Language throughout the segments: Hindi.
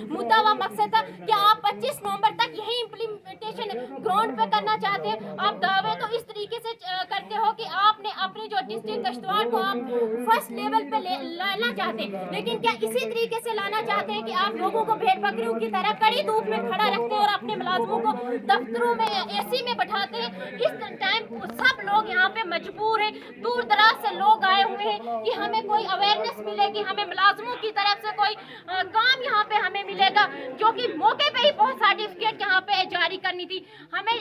मुद्दा व मकसद था कि आप 25 नवंबर तक यही इम्प्लीमेंटेशन ग्राउंड पे करना चाहते हैं। आप दावे तो इस तरीके से करते हो कि आपने अपनी जो डिस्ट्रिक्ट किश्तवाड़ को आप फर्स्ट लेवल पे लाना चाहते हैं, लेकिन क्या इसी तरीके से लाना चाहते हैं कि आप लोगों को भेड़ बकरियों की तरह कड़ी धूप में खड़ा रखते हैं और अपने मुलाजमों को दफ्तरों में एसी में बैठाते हैं। इस टाइम सब लोग यहाँ पे मजबूर हैं, दूर दराज से लोग आए हुए हैं कि हमें कोई अवेयरनेस मिलेगी, हमें मुलाजमों की तरफ से कोई काम यहाँ पे हमें मिलेगा, जो कि मौके पे ही बहुत सर्टिफिकेट यहाँ पे जारी करनी थी। हमें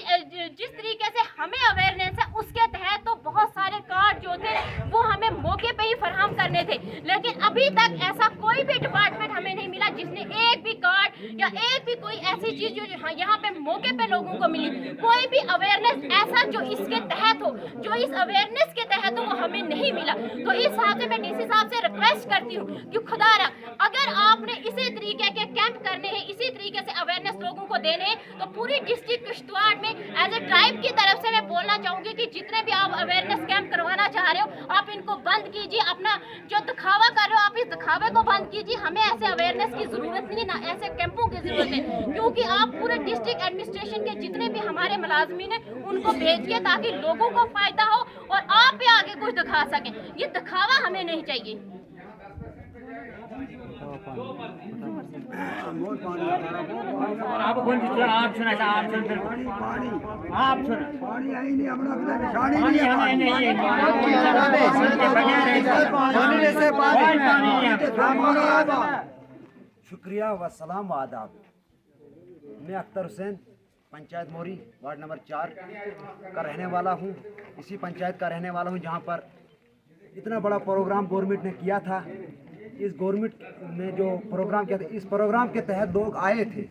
जिस तरीके से हमें अवेयरनेस है उसके तहत तो बहुत सारे कार्ड जो थे वो हमें मौके पे ही फराहम करने थे, लेकिन अभी तक ऐसा कोई भी डिपार्टमेंट हमें नहीं मिला जिसने एक भी कार्ड या एक भी कोई ऐसी चीज जो यहाँ पे मौके पे लोगों को मिली, कोई भी अवेयरनेस ऐसा जो इसके तहत हो, जो इस अवेयरनेस के तहत हो, वो हमें नहीं मिला। तो इस हिसाब से मैं डीसी साहब से रिक्वेस्ट करती हूँ कि खुदारा अगर आपने इसी तरीके के कैंप करने हैं, इसी तरीके से अवेयरनेस लोगों को देने हैं, तो पूरी डिस्ट्रिक्ट किश्तवाड़ में एज ए ट्राइब की तरफ से मैं बोलना चाहूंगी कि जितने भी आप अवेयरनेस कैंप करवाना चाह रहे हो आप इनको बंद कीजिए। अपना जो दिखावा कर रहे हो आप इस दिखावे को बंद कीजिए। हमें ऐसे अवेयरनेस की जरूरत नहीं है, ना ऐसे कैंपों की जरूरत है, क्योंकि आप पूरे डिस्ट्रिक्ट एडमिनिस्ट्रेशन के जितने भी हमारे मुलाजमीन हैं उनको भेजिए ताकि लोगों को फायदा हो और आप भी आगे कुछ दिखा सकें। ये दिखावा हमें नहीं चाहिए। आप कौन सी आप सुना आप सुन आप सुन पानी आई नहीं अपना निशानी नहीं है शुक्रिया व सलाम व आदाब। मैं अख्तर हुसैन पंचायत मोरी वार्ड नंबर 4 का रहने वाला हूँ। इसी पंचायत का रहने वाला हूँ जहाँ पर इतना बड़ा प्रोग्राम गवर्नमेंट ने किया था। इस गवर्नमेंट ने जो प्रोग्राम किया था, इस प्रोग्राम के तहत लोग आए थे,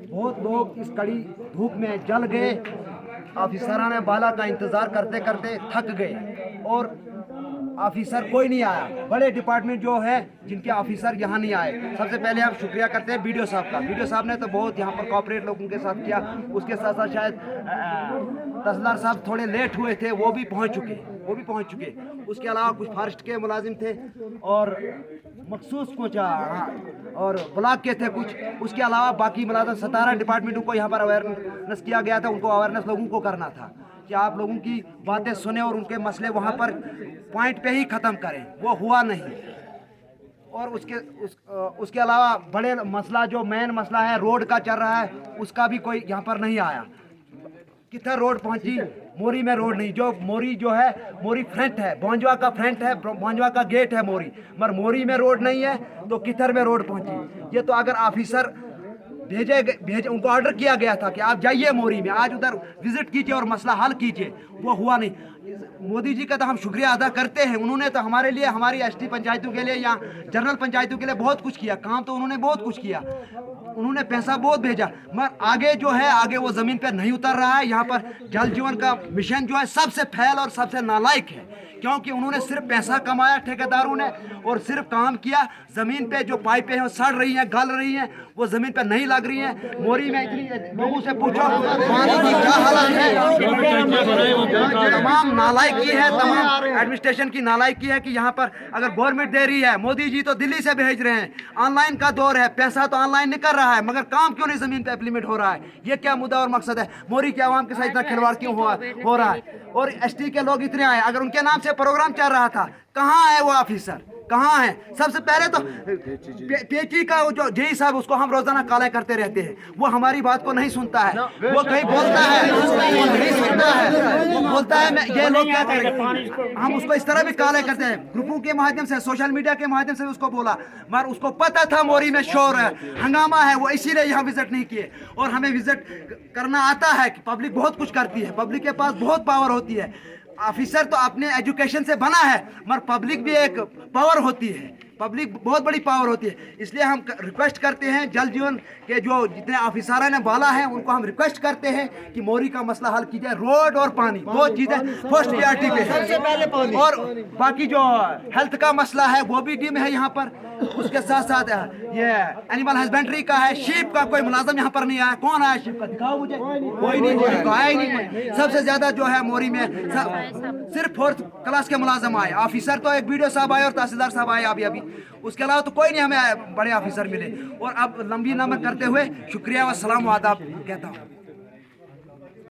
बहुत लोग इस कड़ी धूप में जल गए। ऑफिसरान बाला का इंतज़ार करते करते थक गए और ऑफिसर कोई नहीं आया। बड़े डिपार्टमेंट जो है जिनके ऑफिसर यहाँ नहीं आए। सबसे पहले हम शुक्रिया करते हैं बीडीओ साहब का। बीडीओ साहब ने तो बहुत यहाँ पर कॉपरेट लोगों के साथ किया। उसके साथ साथ शायद तहसीलदार साहब थोड़े लेट हुए थे, वो भी पहुँच चुके। उसके अलावा कुछ फॉरेस्ट के मुलाजिम थे और मखसूस कुछ और ब्लॉक के थे कुछ। उसके अलावा बाकी मुलाजिम 17 डिपार्टमेंटों को यहाँ पर अवेयरनेस किया गया था। उनको अवेयरनेस लोगों को करना था कि आप लोगों की बातें सुने और उनके मसले वहाँ पर पॉइंट पे ही ख़त्म करें। वो हुआ नहीं। और उसके अलावा बड़े मसला जो मेन मसला है रोड का चल रहा है, उसका भी कोई यहाँ पर नहीं आया। कितना रोड पहुँची, मोरी में रोड नहीं। जो मोरी जो है मोरी फ्रंट है, भोंजवा का फ्रंट है, भोंजवा का गेट है मोरी, मगर मोरी में रोड नहीं है तो किधर में रोड पहुँची। ये तो अगर ऑफिसर भेजे उनको ऑर्डर किया गया था कि आप जाइए मोरी में, आज उधर विजिट कीजिए और मसला हल कीजिए, वो हुआ नहीं। मोदी जी का तो हम शुक्रिया अदा करते हैं। उन्होंने तो हमारे लिए, हमारी एसटी पंचायतों के लिए या जनरल पंचायतों के लिए बहुत कुछ किया। काम तो उन्होंने बहुत कुछ किया, उन्होंने पैसा बहुत भेजा, मगर आगे जो है आगे वो ज़मीन पर नहीं उतर रहा है। यहाँ पर जल जीवन का मिशन जो है सबसे फैल और सबसे नालायक है, क्योंकि उन्होंने सिर्फ पैसा कमाया ठेकेदारों ने और सिर्फ काम किया। ज़मीन पे जो पाइपें हैं सड़ रही हैं, गल रही हैं, वो ज़मीन पे नहीं लग रही हैं। मोरी में इतनी लोगों से पूछो पानी की क्या हालत है। तमाम नालायकी है, तमाम एडमिनिस्ट्रेशन की नालायकी है कि यहाँ पर अगर गवर्नमेंट दे रही है, मोदी जी तो दिल्ली से भेज रहे हैं, ऑनलाइन का दौर है, पैसा तो ऑनलाइन निकल रहा है, मगर काम क्यों नहीं ज़मीन पे इम्प्लीमेंट हो रहा है। ये क्या मुद्दा और मकसद है। मोरी के आवाम के साथ इतना खिलवाड़ क्यों हो रहा है। और एसटी के लोग इतने आए, अगर उनके नाम से प्रोग्राम चल रहा था, कहाँ है वो ऑफिसर, कहाँ है। सबसे पहले तो पेची का जो जेई साहब, उसको हम रोजाना काले करते रहते हैं, वो हमारी बात को नहीं सुनता है। वो कहीं बोलता है, वो नहीं सुनता है, वो बोलता है मैं ये लोग क्या करेंगे। हम उसको इस तरह भी काले करते हैं, ग्रुपों के माध्यम से, सोशल मीडिया के माध्यम से उसको बोला, मगर उसको पता था मोरी में शोर है, हंगामा है, वो इसीलिए यहाँ विजिट नहीं किए। और हमें विजिट करना आता है कि पब्लिक बहुत कुछ करती है, पब्लिक के पास बहुत पावर होती है। ऑफिसर तो अपने एजुकेशन से बना है, मगर पब्लिक भी एक पावर होती है, पब्लिक बहुत बड़ी पावर होती है। इसलिए हम रिक्वेस्ट करते हैं जल जीवन के जो जितने ऑफिसर ने बाला हैं उनको हम रिक्वेस्ट करते हैं कि मोरी का मसला हल की जाए। रोड और पानी दो चीज़ें फर्स्ट प्रायोरिटी पे है, और बाकी जो हेल्थ का मसला है वो भी टीम है यहाँ पर। उसके साथ साथ ये एनिमल हस्बेंड्री का है, शीप का कोई मुलाजम यहाँ पर नहीं आया। कौन आया शीप का, दिखाओ मुझे। कोई नहीं आया ही नहीं। सबसे ज्यादा जो है मोरी में सिर्फ 4th क्लास के मुलाजम आए। ऑफिसर तो एक बीडीओ साहब आए और तहसीलदार साहब आए अभी। उसके अलावा तो कोई नहीं हमें बड़े ऑफिसर मिले। और अब लंबी ना मैं करते हुए शुक्रिया व सलाम व आदाब कहता हूँ।